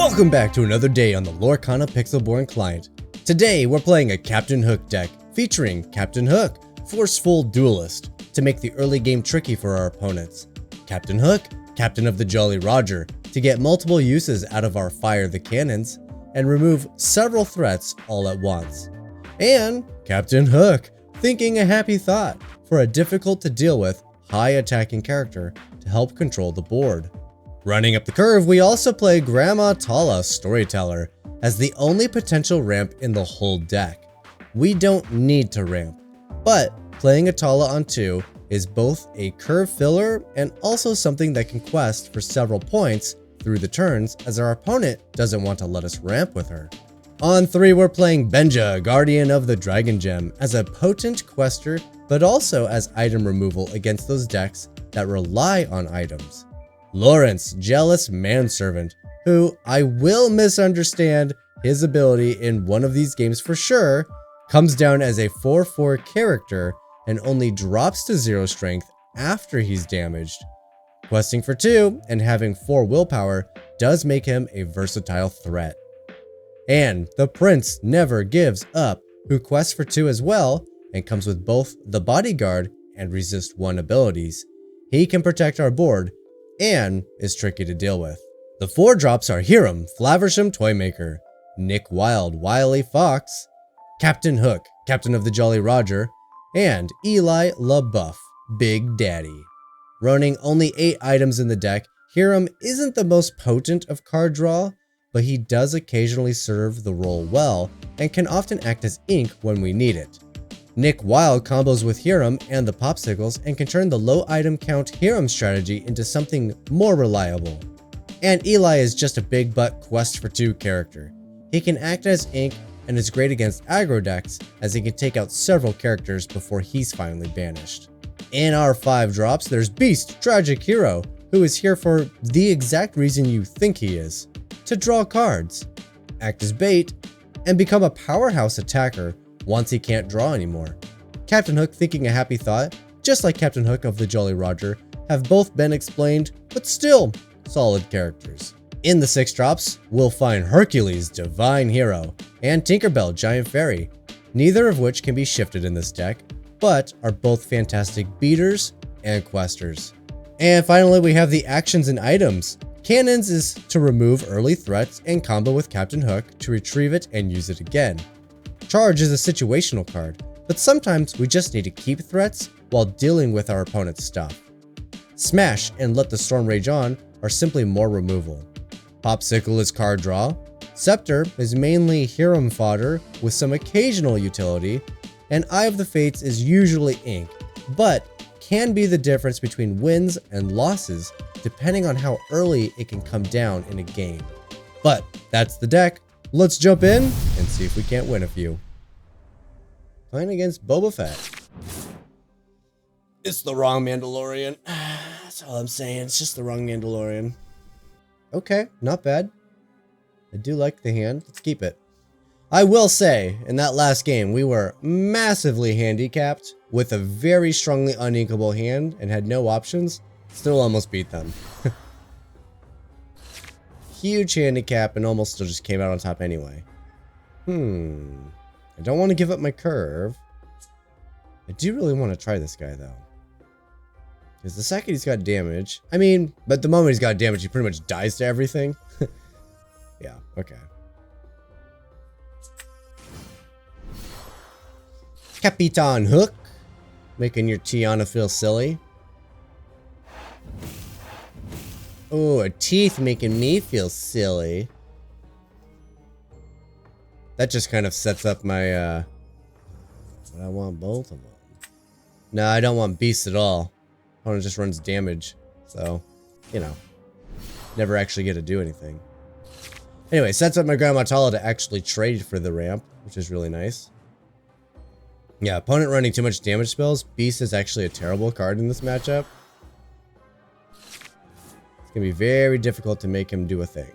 Welcome back to another day on the Lorcana pixelborn client. Today we're playing a Captain Hook deck featuring Captain Hook Forceful Duelist to make the early game tricky for our opponents. Captain Hook, Captain of the Jolly Roger, to get multiple uses out of our Fire the Cannons and remove several threats all at once. And Captain Hook, Thinking a Happy Thought, for a difficult to deal with, high attacking character to help control the board. Running up the curve, we also play Gramma Tala Storyteller as the only potential ramp in the whole deck. We don't need to ramp, but playing a Tala on 2 is both a curve filler and also something that can quest for several points through the turns as our opponent doesn't want to let us ramp with her. On 3, we're playing Benja, Guardian of the Dragon Gem, as a potent quester, but also as item removal against those decks that rely on items. Lawrence, Jealous Manservant, who I will misunderstand his ability in one of these games for sure, comes down as a 4/4 character and only drops to 0 strength after he's damaged. Questing for 2 and having 4 willpower does make him a versatile threat. And the Prince Never Gives Up, who quests for 2 as well and comes with both the Bodyguard and Resist 1 abilities. He can protect our board and is tricky to deal with. The 4 drops are Hiram, Flaversham Toymaker, Nick Wilde, Wily Fox, Captain Hook, Captain of the Jolly Roger, and Eli LaBeouf, Big Daddy. Running only 8 items in the deck, Hiram isn't the most potent of card draw, but he does occasionally serve the role well and can often act as ink when we need it. Nick Wilde combos with Hiram and the Popsicles and can turn the low item count Hiram strategy into something more reliable. And Eli is just a big butt quest for 2 character. He can act as ink and is great against aggro decks as he can take out several characters before he's finally banished. In our 5 drops, there's Beast, Tragic Hero, who is here for the exact reason you think he is: to draw cards, act as bait, and become a powerhouse attacker once he can't draw anymore. Captain Hook, Thinking a Happy Thought, just like Captain Hook of the Jolly Roger, have both been explained, but still solid characters. In the 6 drops, we'll find Hercules, Divine Hero, and Tinkerbell, Giant Fairy, neither of which can be shifted in this deck, but are both fantastic beaters and questers. And finally, we have the actions and items. Cannons is to remove early threats and combo with Captain Hook to retrieve it and use it again. Charge is a situational card, but sometimes we just need to keep threats while dealing with our opponent's stuff. Smash and Let the Storm Rage On are simply more removal. Popsicle is card draw. Scepter is mainly Hiram fodder with some occasional utility, and Eye of the Fates is usually ink, but can be the difference between wins and losses depending on how early it can come down in a game. But that's the deck. Let's jump in and see if we can't win a few. Playing against Boba Fett. It's the wrong Mandalorian. That's all I'm saying. It's just the wrong Mandalorian. Okay, not bad. I do like the hand. Let's keep it. I will say, in that last game, we were massively handicapped with a very strongly uninkable hand and had no options. Still almost beat them. Huge handicap and almost still just came out on top anyway. I don't want to give up my curve. I do really want to try this guy though. Because the second he's got damage, but the moment he's got damage, he pretty much dies to everything. Yeah, okay. Captain Hook, making your Tiana feel silly. Oh, a teeth making me feel silly. That just kind of sets up my, I want both of them. No, I don't want beasts at all. Opponent just runs damage. So, you know, never actually get to do anything. Anyway, sets up my Gramma Tala to actually trade for the ramp, which is really nice. Yeah, opponent running too much damage spells. Beast is actually a terrible card in this matchup. It's gonna be very difficult to make him do a thing.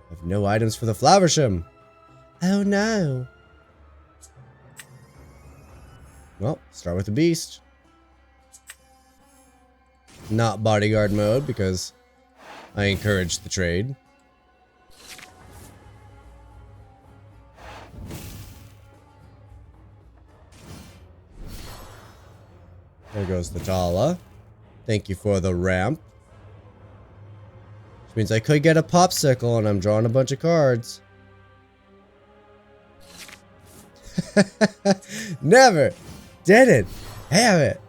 I have no items for the Flaversham. Oh no. Well, start with the Beast. Not bodyguard mode because I encourage the trade. There goes the Tala. Thank you for the ramp. Which means I could get a popsicle and I'm drawing a bunch of cards. Never! Didn't have it!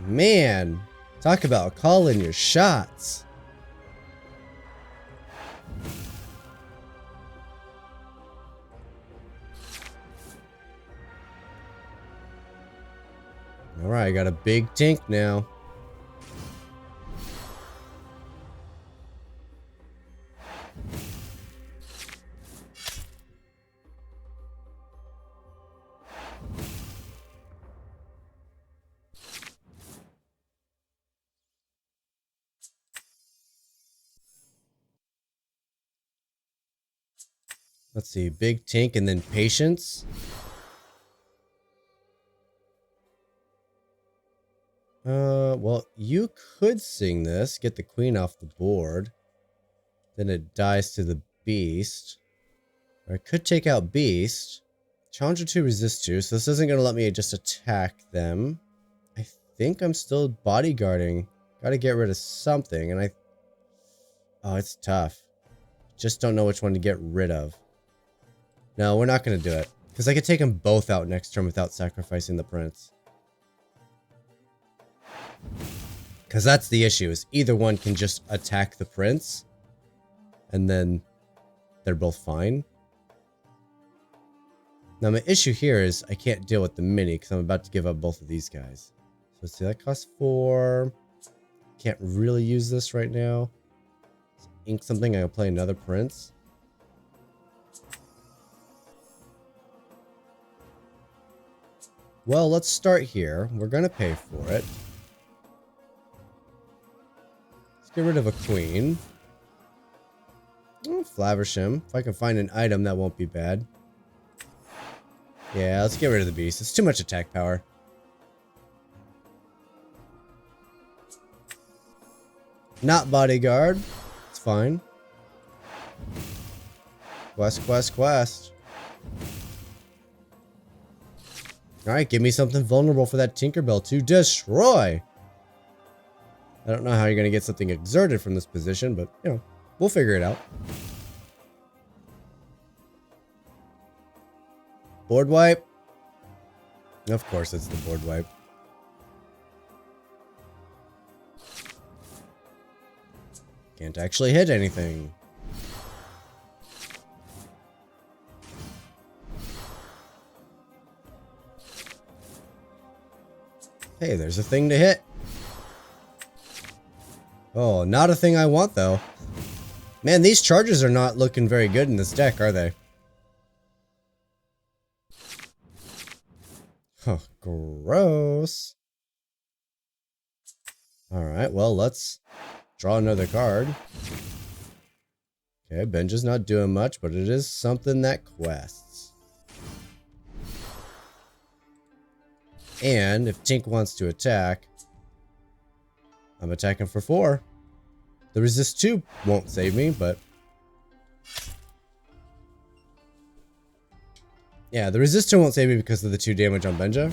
Man, talk about calling your shots. Alright, I got a big tink now. Let's see, big tink and then patience. Well, you could sing this, get the queen off the board. Then it dies to the beast. Or I could take out beast. Challenger 2, resist 2, so this isn't going to let me just attack them. I think I'm still bodyguarding. Gotta get rid of something, and oh, it's tough. Just don't know which one to get rid of. No, we're not going to do it. Because I could take them both out next turn without sacrificing the prince. Because that's the issue, is either one can just attack the prince. And then they're both fine. Now my issue here is I can't deal with the mini because I'm about to give up both of these guys. So let's see, that costs 4. Can't really use this right now. Let's ink something, I'll play another prince. Well, let's start here. We're gonna pay for it. Let's get rid of a queen. Oh, Flaversham. If I can find an item, that won't be bad. Yeah, let's get rid of the beast. It's too much attack power. Not bodyguard. It's fine. Quest, quest, quest. Alright, give me something vulnerable for that Tinkerbell to destroy. I don't know how you're going to get something exerted from this position, but, you know, we'll figure it out. Board wipe? Of course it's the board wipe. Can't actually hit anything. Hey, there's a thing to hit. Oh, not a thing I want, though. Man, these charges are not looking very good in this deck, are they? Huh, gross. Alright, well, let's draw another card. Okay, Benja's not doing much, but it is something that quests. And if Tink wants to attack, I'm attacking for 4. The resist 2 won't save me, but... yeah, the resist 2 won't save me because of the 2 damage on Benja.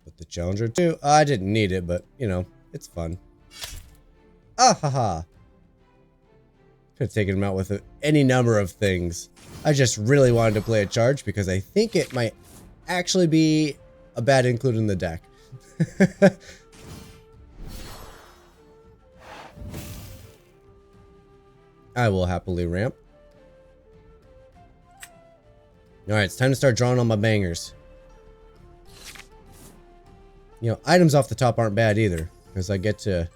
But the Challenger 2, I didn't need it, but, you know, it's fun. Ah ha ha! Could have taken him out with any number of things. I just really wanted to play a charge because I think it might actually be a bad include in the deck. I will happily ramp. Alright, it's time to start drawing on my bangers. You know, items off the top aren't bad either, because I get to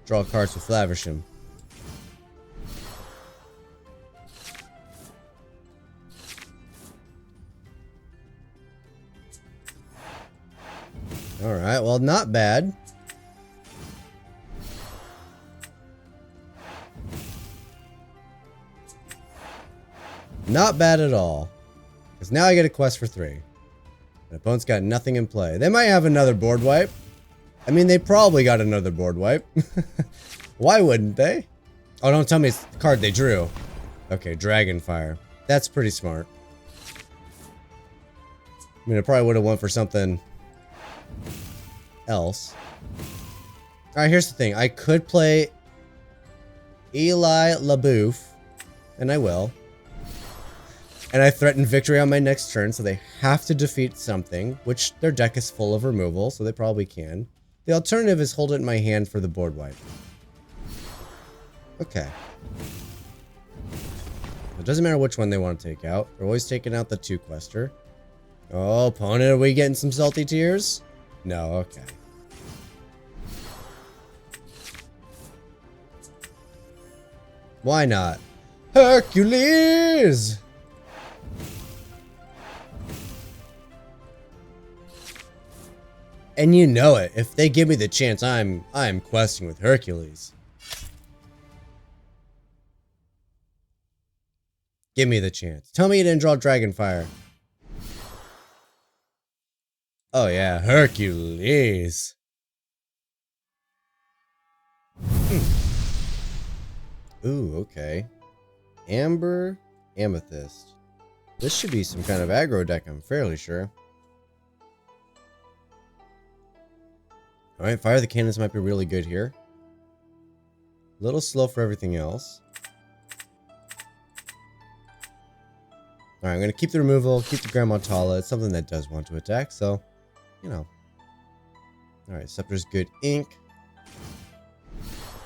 draw cards with Flaversham. Alright, well, not bad. Not bad at all. Because now I get a quest for 3. My opponent's got nothing in play. They might have another board wipe. I mean, they probably got another board wipe. Why wouldn't they? Oh, don't tell me it's the card they drew. Okay, Dragonfire. That's pretty smart. I mean, I probably would have went for something else. Alright, here's the thing. I could play Eli LaBouffe, and I will. And I threaten victory on my next turn, so they have to defeat something, which their deck is full of removal, so they probably can. The alternative is hold it in my hand for the board wipe. Okay. It doesn't matter which one they want to take out. They're always taking out the 2-quester. Oh, opponent, are we getting some salty tears? No, okay. Why not? Hercules! And you know it. If they give me the chance, I'm questing with Hercules. Give me the chance. Tell me you didn't draw Dragonfire. Oh yeah, Hercules. Ooh, okay. Amber, Amethyst. This should be some kind of aggro deck, I'm fairly sure. Alright, Fire the Cannons might be really good here. A little slow for everything else. Alright, I'm going to keep the removal, keep the Gramma Tala. It's something that does want to attack, so, you know. Alright, Scepter's good ink.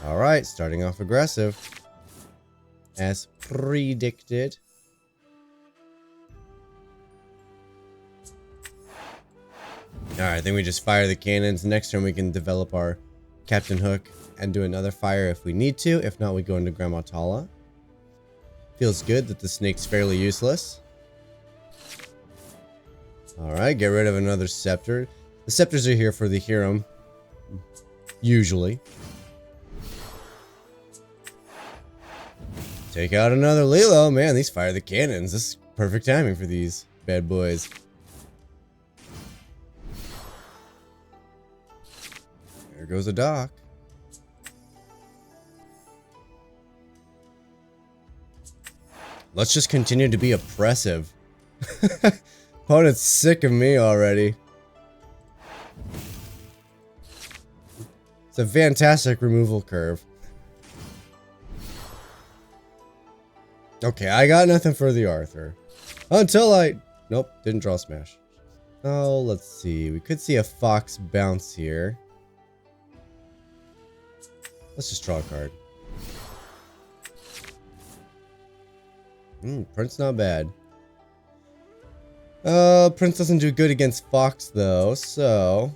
Alright, starting off aggressive. As predicted. Alright, I think we just fire the cannons. Next turn we can develop our Captain Hook and do another fire if we need to. If not, we go into Gramma Tala. Feels good that the snake's fairly useless. Alright, get rid of another scepter. The scepters are here for the Hiram. Usually. Take out another Lilo. Man, these fire the cannons. This is perfect timing for these bad boys. There goes a dock. Let's just continue to be oppressive. Opponent's sick of me already. It's a fantastic removal curve. Okay, I got nothing for the Arthur. Until I... Nope, didn't draw Smash. Oh, let's see. We could see a Fox bounce here. Let's just draw a card. Prince not bad. Prince doesn't do good against Fox though, so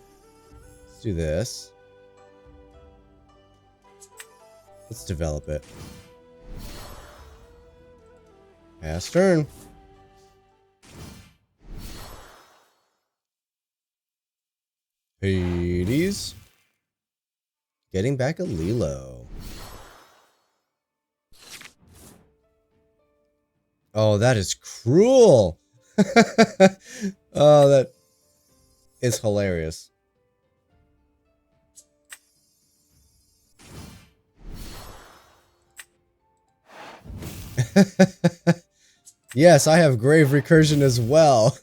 let's do this. Let's develop it. Pass turn. Hades. Getting back a Lilo. Oh, that is cruel. Oh, that is hilarious. Yes, I have grave recursion as well.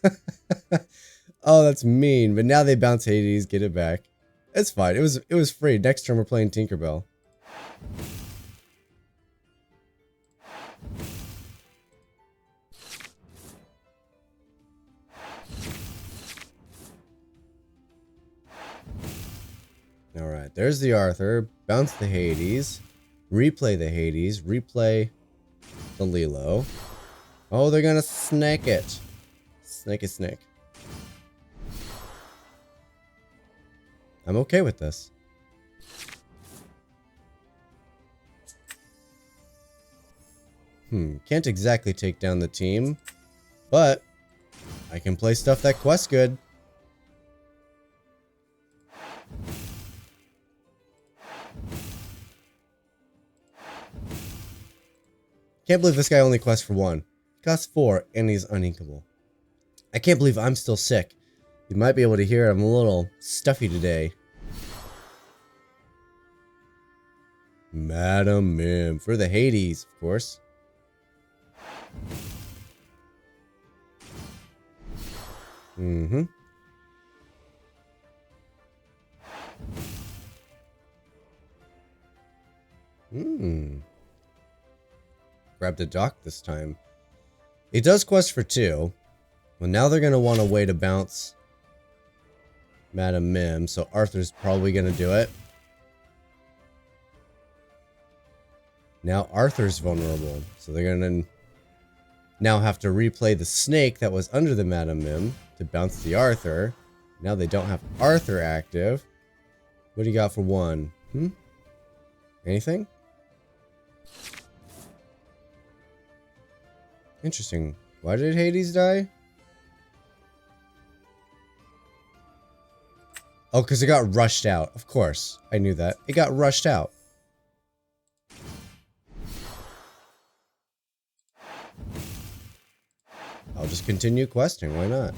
Oh, that's mean. But now they bounce Hades, get it back. It's fine. It was free. Next turn we're playing Tinkerbell. Alright, there's the Arthur. Bounce the Hades. Replay the Hades. Replay the Lilo. Oh, they're gonna snake it. Snake is snake. I'm okay with this. Can't exactly take down the team, but I can play stuff that quests good. Can't believe this guy only quests for 1. Costs 4, and he's uninkable. I can't believe I'm still sick. You might be able to hear I'm a little stuffy today. Madam Mim for the Hades, of course. Mm-hmm. Grab the dock this time. It does quest for 2. Well, now they're going to want a way to bounce Madam Mim, so Arthur's probably going to do it. Now Arthur's vulnerable, so they're going to now have to replay the snake that was under the Madam Mim to bounce the Arthur. Now they don't have Arthur active. What do you got for 1? Anything? Interesting. Why did Hades die? Oh, because it got rushed out. Of course. I knew that. It got rushed out. I'll just continue questing. Why not?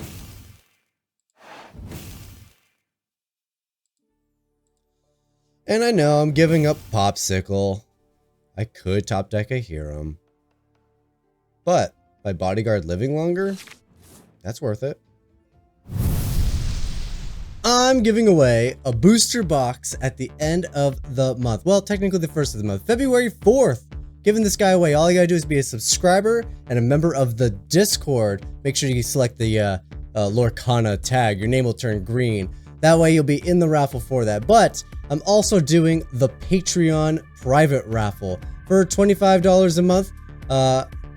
And I know I'm giving up Popsicle. I could top deck a hero. But by Bodyguard living longer, that's worth it. I'm giving away a booster box at the end of the month. Well, technically the first of the month, February 4th. Giving this guy away. All you gotta do is be a subscriber and a member of the Discord. Make sure you select the Lorcana tag. Your name will turn green. That way you'll be in the raffle for that. But I'm also doing the Patreon private raffle for $25 a month.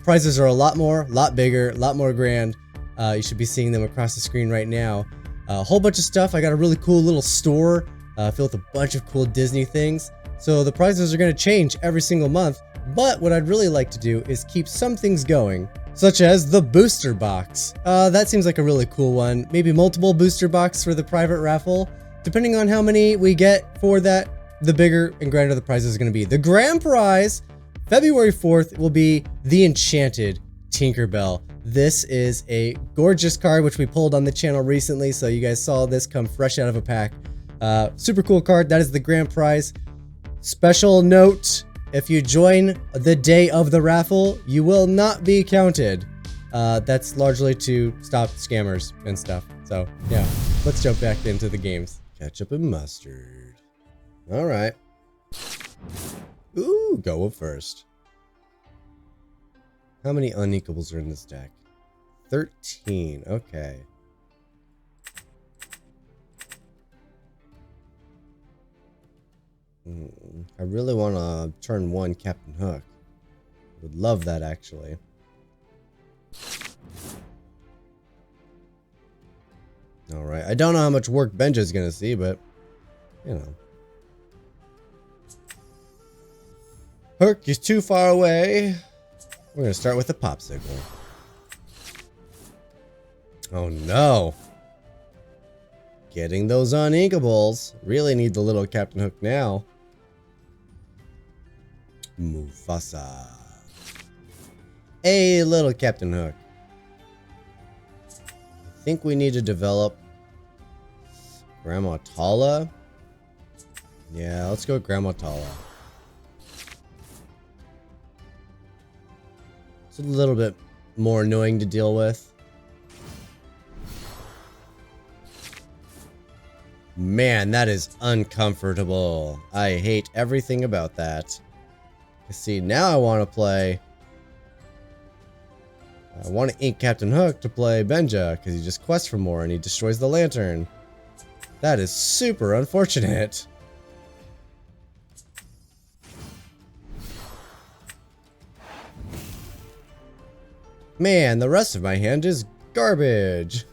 Prizes are a lot bigger, a lot more grand. You should be seeing them across the screen right now. A whole bunch of stuff. I got a really cool little store filled with a bunch of cool Disney things. So the prizes are going to change every single month. But what I'd really like to do is keep some things going, such as the booster box. That seems like a really cool one. Maybe multiple booster box for the private raffle. Depending on how many we get for that, the bigger and grander the prize is going to be. The grand prize, February 4th, will be the Enchanted Tinkerbell. This is a gorgeous card, which we pulled on the channel recently, so you guys saw this come fresh out of a pack. Super cool card. That is the grand prize. Special note, if you join the day of the raffle, you will not be counted. That's largely to stop scammers and stuff. So, yeah, let's jump back into the games. Ketchup and mustard. All right. Ooh, go first. How many unequals are in this deck? 13. Okay. I really want to turn 1 Captain Hook. Would love that, actually. Alright, I don't know how much work Benja's gonna see, but, you know. Hook is too far away. We're gonna start with a popsicle. Oh no. Getting those uninkables. Really need the little Captain Hook now. Mufasa. Hey, little Captain Hook. I think we need to develop Gramma Tala. Yeah, let's go Gramma Tala. It's a little bit more annoying to deal with. Man, that is uncomfortable. I hate everything about that. See, now I want to play... I want to ink Captain Hook to play Benja, because he just quests for more and he destroys the lantern. That is super unfortunate. Man, the rest of my hand is garbage.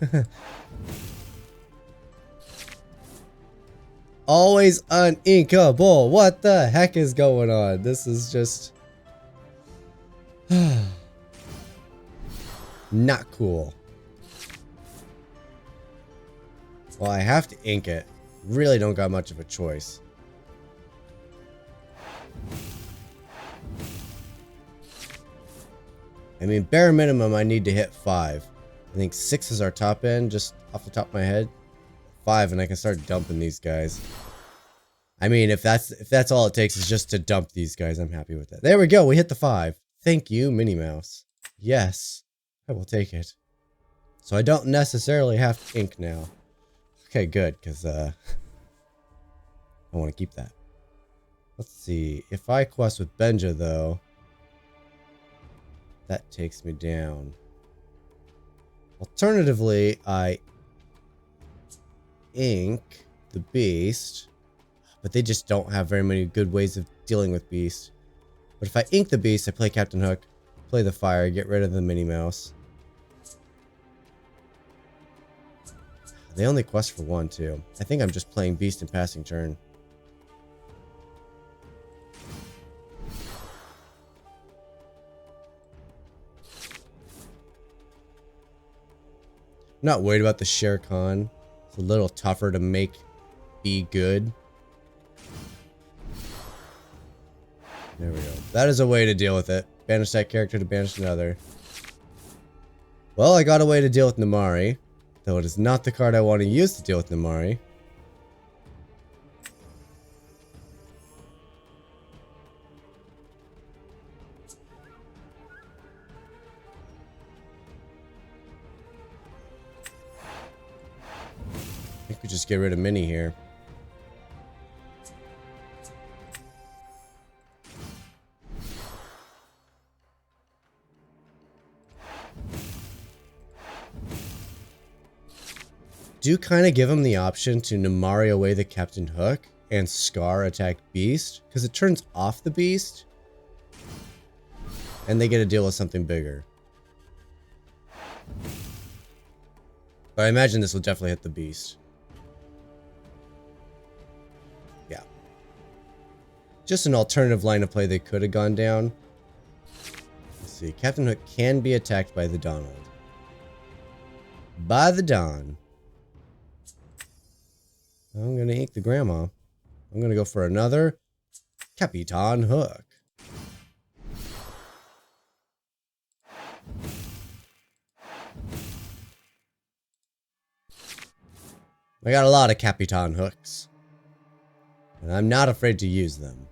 Always uninkable. What the heck is going on? This is just... not cool. Well, I have to ink it. Really don't got much of a choice. I mean, bare minimum, I need to hit 5. I think 6 is our top end. Just off the top of my head. 5, and I can start dumping these guys. I mean, if that's all it takes is just to dump these guys, I'm happy with that. There we go. We hit the 5. Thank you, Minnie Mouse. Yes, I will take it. So I don't necessarily have ink now. Okay, good, because I want to keep that. Let's see. If I quest with Benja, though, that takes me down. Alternatively, I ink the beast, but they just don't have very many good ways of dealing with beast. But if I ink the beast, I play Captain Hook, play the fire, get rid of the Minnie Mouse. They only quest for 1, too. I think I'm just playing beast and passing turn. Not worried about the Shere Khan. It's a little tougher to make be good. There we go. That is a way to deal with it. Banish that character to banish another. Well, I got a way to deal with Namari. Though it is not the card I want to use to deal with Namari. I think we just get rid of Minnie here. Do kind of give him the option to Namari away the Captain Hook and Scar attack Beast, because it turns off the Beast and they get to deal with something bigger. But I imagine this will definitely hit the Beast. Yeah. Just an alternative line of play they could have gone down. Let's see. Captain Hook can be attacked by the Donald. By the Don. I'm going to ink the Gramma. I'm going to go for another Captain Hook. I got a lot of Captain Hooks. And I'm not afraid to use them.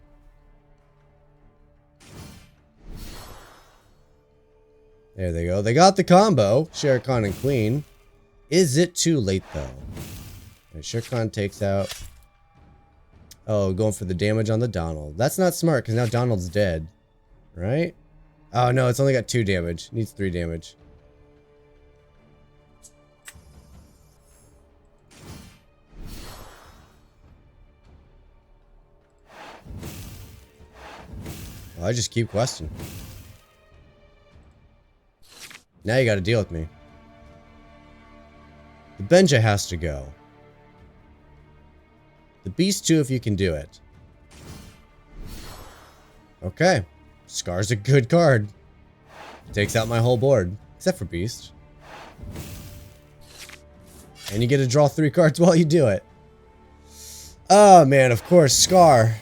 There they go. They got the combo. Shere Khan and Queen. Is it too late, though? Right, Shere Khan takes out... Oh, going for the damage on the Donald. That's not smart, because now Donald's dead. Right? Oh, no, it's only got 2 damage. Needs 3 damage. Well, I just keep questing. Now you gotta deal with me. The Benja has to go. The Beast too, if you can do it. Okay. Scar's a good card. Takes out my whole board. Except for Beast. And you get to draw 3 cards while you do it. Oh man, of course, Scar.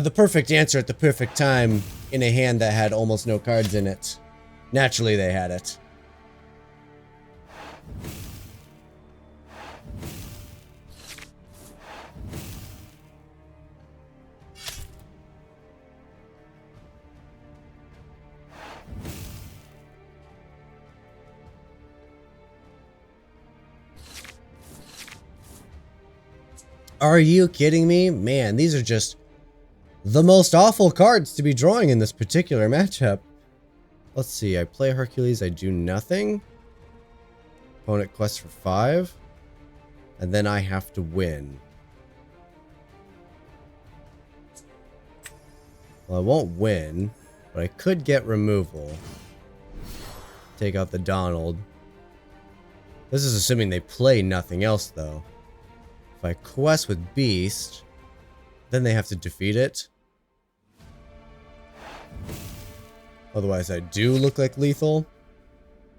The perfect answer at the perfect time in a hand that had almost no cards in it. Naturally, they had it. Are you kidding me? Man, these are just the most awful cards to be drawing in this particular matchup. Let's see, I play Hercules, I do nothing. Opponent quests for 5. And then I have to win. Well, I won't win, but I could get removal. Take out the Donald. This is assuming they play nothing else, though. If I quest with Beast, then they have to defeat it. Otherwise, I do look like lethal.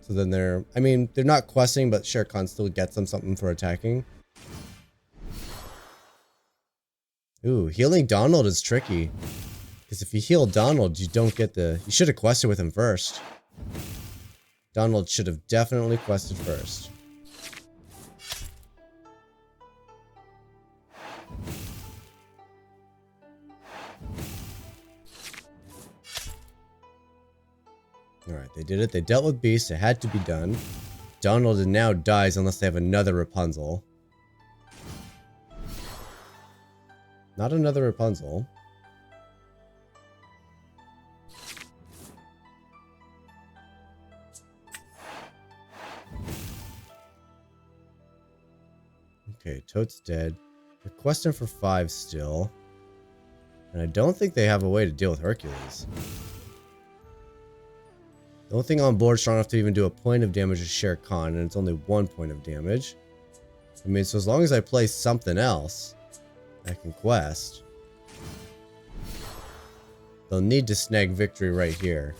So then they're... I mean, they're not questing, but Shere Khan still gets them something for attacking. Ooh, healing Donald is tricky. Because if you heal Donald, you don't get the... You should have quested with him first. Donald should have definitely quested first. Alright, they did it. They dealt with Beast. It had to be done. Donald now dies unless they have another Rapunzel. Not another Rapunzel. Okay, Toad's dead. They're questing for 5 still. And I don't think they have a way to deal with Hercules. The only thing on board strong enough to even do a point of damage is Shere Khan, and it's only 1 point of damage. I mean, so as long as I play something else, I can quest. They'll need to snag victory right here.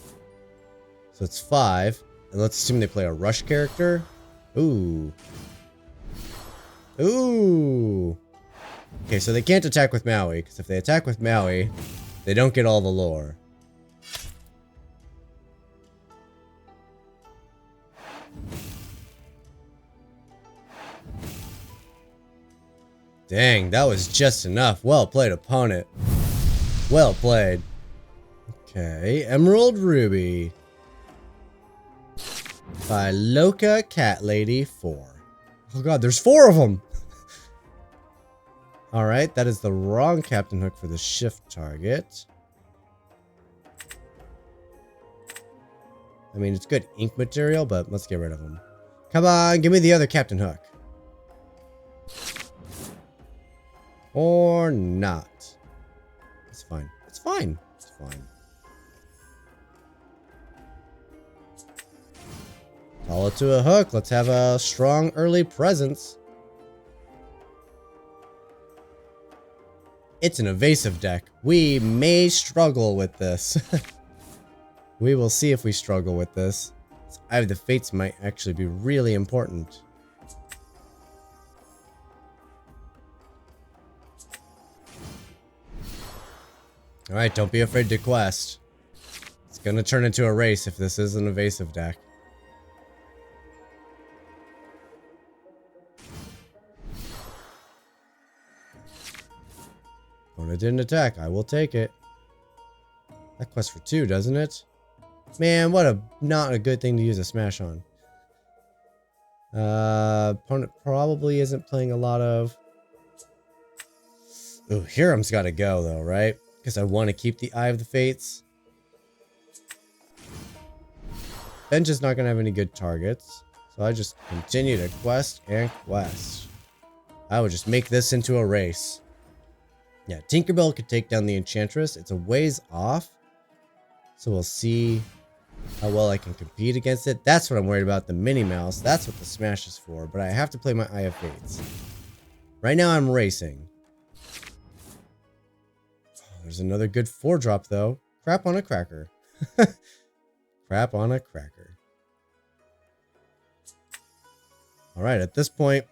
So it's 5, and let's assume they play a rush character. Ooh. Ooh. Okay, so they can't attack with Maui, because if they attack with Maui, they don't get all the lore. Dang, that was just enough. Well played, opponent. Well played. Okay, Emerald Ruby. By Loca Cat Lady 4. Oh god, there's 4 of them! Alright, that is the wrong Captain Hook for the shift target. I mean, it's good ink material, but let's get rid of them. Come on, give me the other Captain Hook. Or not. It's fine. It's fine. It's fine. Call it to a hook. Let's have a strong early presence. It's an evasive deck. We may struggle with this. We will see if we struggle with this. Eye of the Fates might actually be really important. Alright, don't be afraid to quest. It's gonna turn into a race if this is an evasive deck. Opponent didn't attack. I will take it. That quests for 2, doesn't it? Man, what a not a good thing to use a smash on. Opponent probably isn't playing a lot of... Ooh, Hiram's gotta go though, right? Because I want to keep the Eye of the Fates. Ben's just not going to have any good targets. So I just continue to quest and quest. I would just make this into a race. Yeah, Tinkerbell could take down the Enchantress. It's a ways off. So we'll see how well I can compete against it. That's what I'm worried about, the Minnie Mouse. That's what the Smash is for. But I have to play my Eye of Fates. Right now I'm racing. There's another good 4-drop though. Crap on a cracker. Crap on a cracker. Alright, at this point,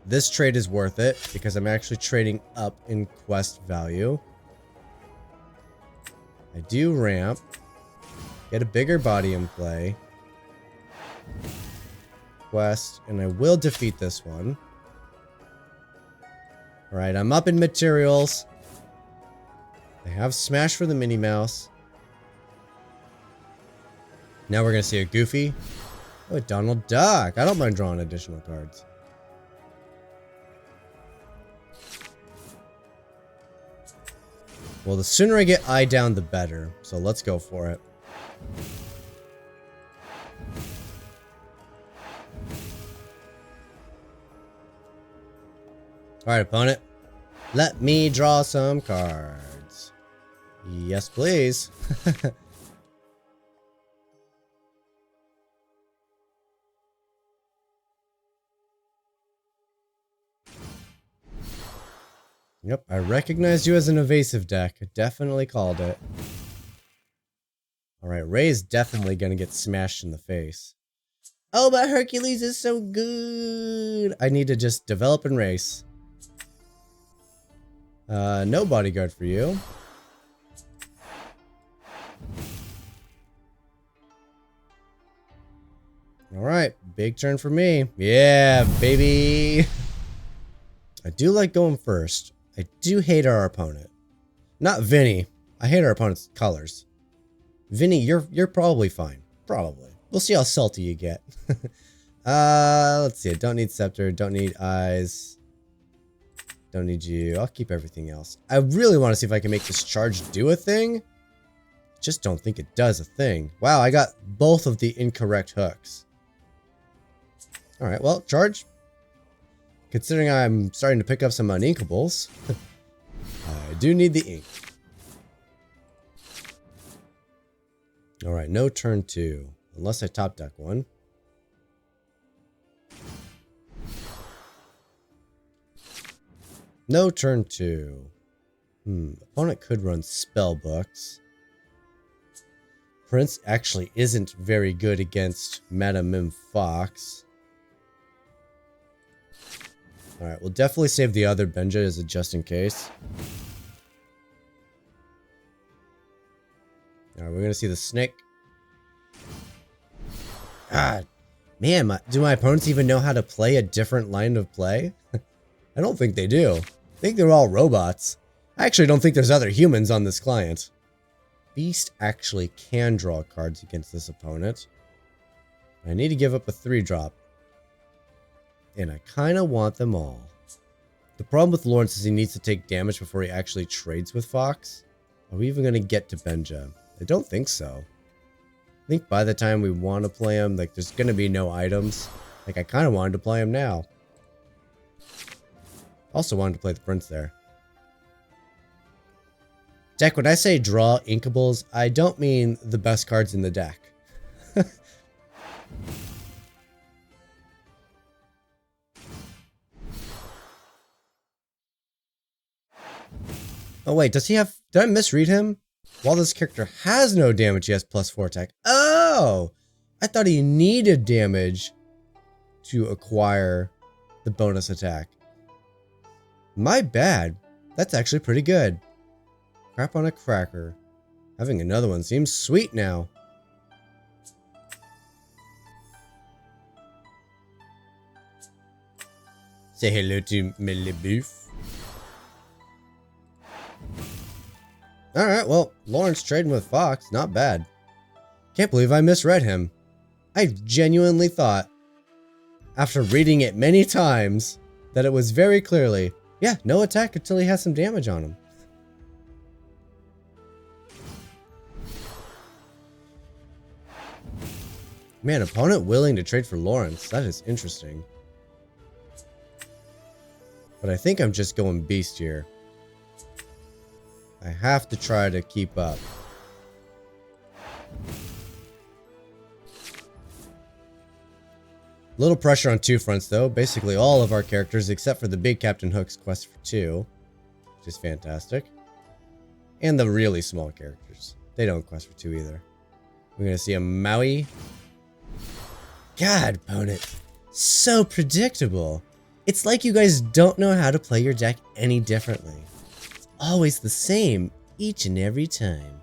this trade is worth it because I'm actually trading up in quest value. I do ramp. Get a bigger body in play. Quest, and I will defeat this one. Alright, I'm up in materials. I have Smash for the Minnie Mouse. Now we're going to see a Goofy. Oh, Donald Duck. I don't mind drawing additional cards. Well, the sooner I get Eye down, the better. So let's go for it. Alright, opponent. Let me draw some cards. Yes, please. Yep, I recognized you as an evasive deck. I definitely called it. Alright, Ray's definitely gonna get smashed in the face. Oh, but Hercules is so good! I need to just develop and race. No bodyguard for you. Alright, big turn for me. Yeah, baby! I do like going first. I do hate our opponent. Not Vinny. I hate our opponent's colors. Vinny, you're probably fine. Probably. We'll see how salty you get. Let's see. I don't need scepter. Don't need eyes. Don't need you. I'll keep everything else. I really want to see if I can make this charge do a thing. Just don't think it does a thing. Wow, I got both of the incorrect hooks. Alright, well, charge. Considering I'm starting to pick up some uninkables, I do need the ink. Alright, no turn 2. Unless I top deck one. No turn 2. Opponent could run spell books. Prince actually isn't very good against Madame Mim Fox. Alright, we'll definitely save the other Benja as a just in case. Alright, we're gonna see the snake. God, man, do my opponents even know how to play a different line of play? I don't think they do. I think they're all robots. I actually don't think there's other humans on this client. Beast actually can draw cards against this opponent. I need to give up a 3-drop. And I kind of want them all. The problem with Lawrence is he needs to take damage before he actually trades with Fox. Are we even going to get to Benja? I don't think so. I think by the time we want to play him, like, there's going to be no items. Like, I kind of wanted to play him now. Also wanted to play the Prince there. Deck, when I say draw inkables, I don't mean the best cards in the deck. Oh wait, does he have... Did I misread him? While this character has no damage, he has +4 attack. Oh! I thought he needed damage to acquire the bonus attack. My bad. That's actually pretty good. Crap on a cracker. Having another one seems sweet now. Say hello to Milliboof. Alright, well, Lawrence trading with Fox, not bad. Can't believe I misread him. I genuinely thought, after reading it many times, that it was very clearly, yeah, no attack until he has some damage on him. Man, opponent willing to trade for Lawrence. That is interesting. But I think I'm just going beast here. I have to try to keep up. Little pressure on 2 fronts though. Basically all of our characters except for the big Captain Hook's quest for 2. Which is fantastic. And the really small characters. They don't quest for 2 either. We're going to see a Maui. God, opponent. So predictable. It's like you guys don't know how to play your deck any differently. It's always the same each and every time.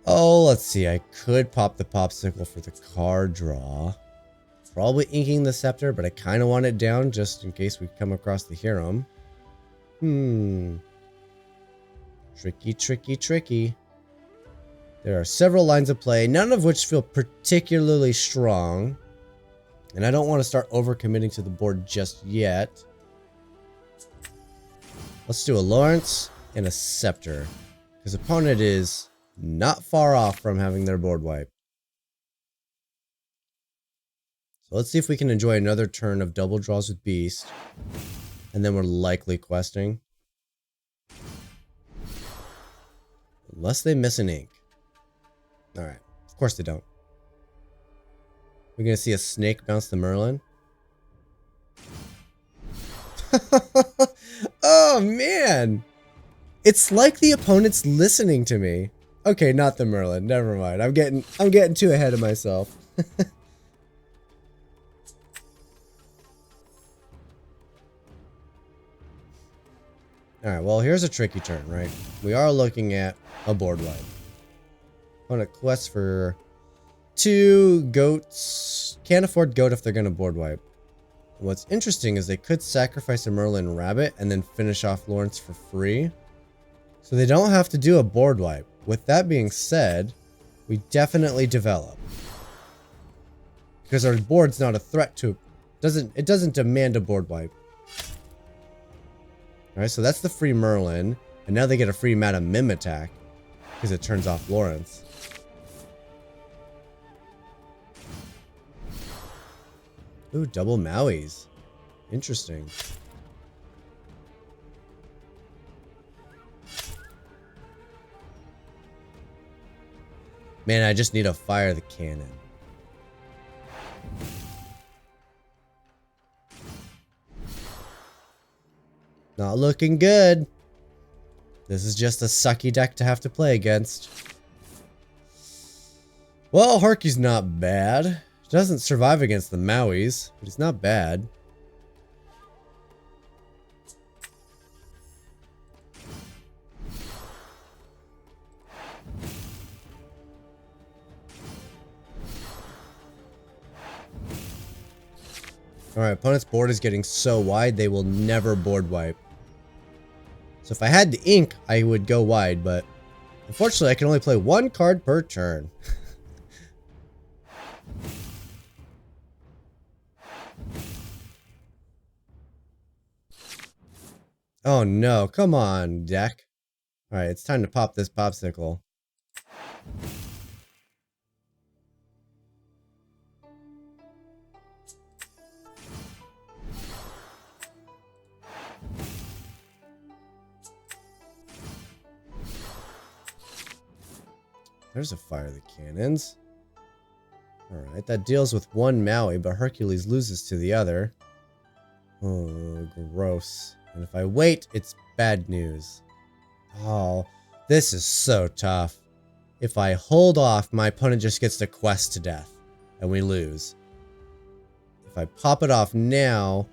Oh, let's see. I could pop the popsicle for the card draw. Probably inking the scepter, but I kind of want it down just in case we come across the Hiram. Tricky, tricky, tricky. There are several lines of play, none of which feel particularly strong. And I don't want to start overcommitting to the board just yet. Let's do a Lawrence and a Scepter. His opponent is not far off from having their board wiped. So let's see if we can enjoy another turn of double draws with Beast. And then we're likely questing. Unless they miss an ink. Alright, of course they don't. We're gonna see a snake bounce the Merlin. Oh man! It's like the opponent's listening to me. Okay, not the Merlin. Never mind. I'm getting too ahead of myself. Alright, well here's a tricky turn, right? We are looking at a board wipe. Opponent quests for 2 goats. Can't afford goat if they're going to board wipe. What's interesting is they could sacrifice a Merlin rabbit and then finish off Lawrence for free. So they don't have to do a board wipe. With that being said, we definitely develop. Because our board's not a threat to... It doesn't demand a board wipe. Alright, so that's the free Merlin. And now they get a free Madam Mim attack. Because it turns off Lawrence. Ooh, double Mauis. Interesting. Man, I just need to fire the cannon. Not looking good. This is just a sucky deck to have to play against. Well, Harky's not bad. Doesn't survive against the Mauis, but he's not bad. Alright, opponent's board is getting so wide they will never board wipe. So if I had the ink, I would go wide, but unfortunately I can only play 1 card per turn. Oh no, come on, deck. Alright, it's time to pop this popsicle. There's a fire the cannons. Alright, that deals with 1 Maui, but Hercules loses to the other. Oh, gross. And if I wait, it's bad news. Oh, this is so tough. If I hold off, my opponent just gets to quest to death, and we lose. If I pop it off now,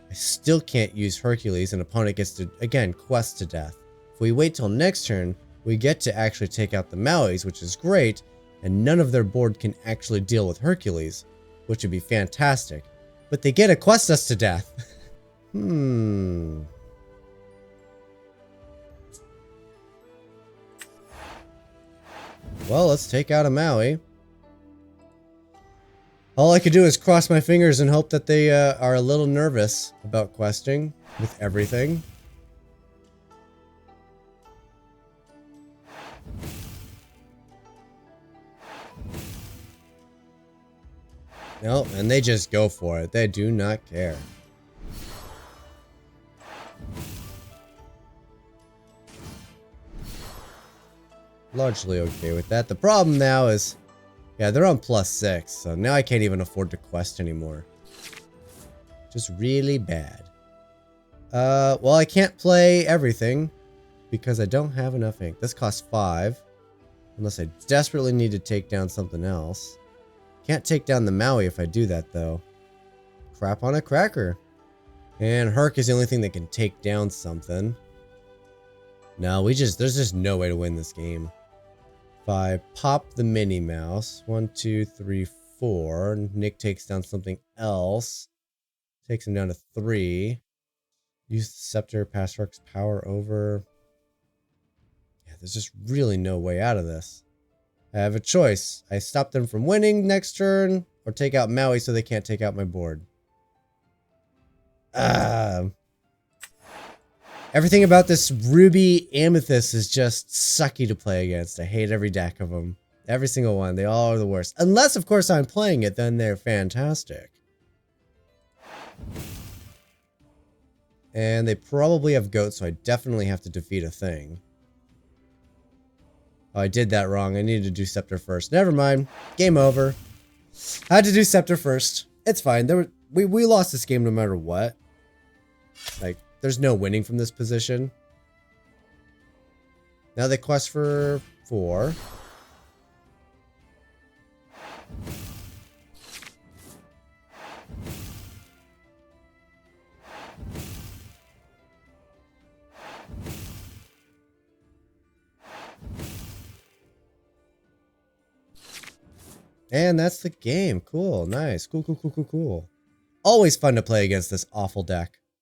I still can't use Hercules, and opponent gets to, again, quest to death. If we wait till next turn, we get to actually take out the Mauis, which is great, and none of their board can actually deal with Hercules, which would be fantastic. But they get to quest us to death. Well, let's take out a Maui. All I could do is cross my fingers and hope that they are a little nervous about questing with everything. No, and they just go for it. They do not care. Largely okay with that. The problem now is, yeah, they're on +6, so now I can't even afford to quest anymore. Just really bad. Well, I can't play everything because I don't have enough ink. This costs 5, unless I desperately need to take down something else. Can't take down the Maui if I do that, though. Crap on a cracker. And Herc is the only thing that can take down something. No, there's just no way to win this game. If I pop the Minnie Mouse, 1, 2, 3, 4, Nick takes down something else. Takes him down to 3. Use the scepter, pass Herc's power over. Yeah, there's just really no way out of this. I have a choice. I stop them from winning next turn, or take out Maui so they can't take out my board. Everything about this Ruby Amethyst is just sucky to play against. I hate every deck of them. Every single one. They all are the worst. Unless, of course, I'm playing it, then they're fantastic. And they probably have goats, so I definitely have to defeat a thing. Oh, I did that wrong. I needed to do Scepter first. Never mind. Game over. I had to do Scepter first. It's fine. We lost this game no matter what. Like, there's no winning from this position. Now they quest for 4. And that's the game. Cool, nice. Cool. Always fun to play against this awful deck.